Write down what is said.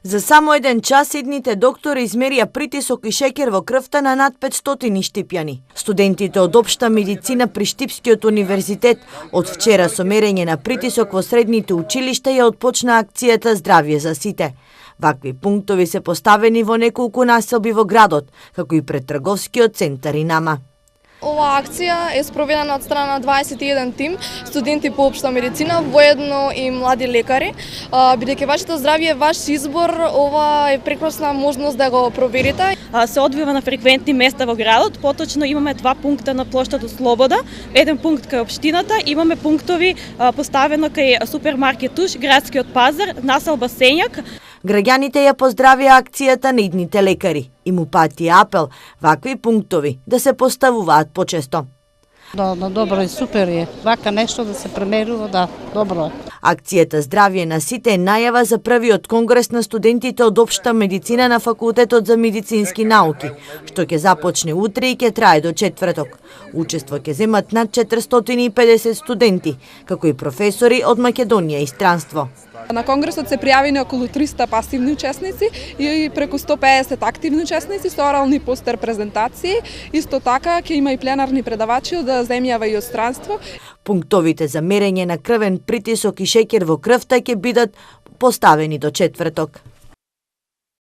За само еден час идните доктори измерија притисок и шеќер во крвта на над 500 штипјани. Студентите од општа медицина при Штипскиот универзитет од вчера со мерење на притисок во средните училишта ја отпочна акцијата Здравје за сите. Вакви пунктови се поставени во неколку населби во градот, како и пред трговскиот центар Инама. Ова акција е спроведена од страна на 21 тим студенти по општа медицина, воедно и млади лекари. Бидејќи вашето здравје е ваш избор, ова е прекрасна можност да го проверите. Се одвива на фреквентни места во градот, поточно имаме 2 пункта на плоштадот Слобода, еден пункт кај општината, имаме пунктови поставено кај супермаркет Туш, градскиот пазар, населба Сењак. Граѓаните ја поздравија акцијата на идните лекари и му пати апел вакви пунктови да се поставуваат почесто. Да, добро и супер е. Вака нешто да се премерува, да, добро е. Акцијата Здравје на сите е најава за првиот конгрес на студентите од општа медицина на Факултетот за медицински науки, што ќе започне утре и ќе трае до четврток. Учество ќе земат над 450 студенти, како и професори од Македонија и странство. На конгресот се пријавени околу 300 пасивни учесници и преку 150 активни учесници со орални постер презентации. Исто така ќе има и пленарни предавачи од земјава и од странство. Пунктовите за мерење на крвен притисок и шеќер во крвта ќе бидат поставени до четврток.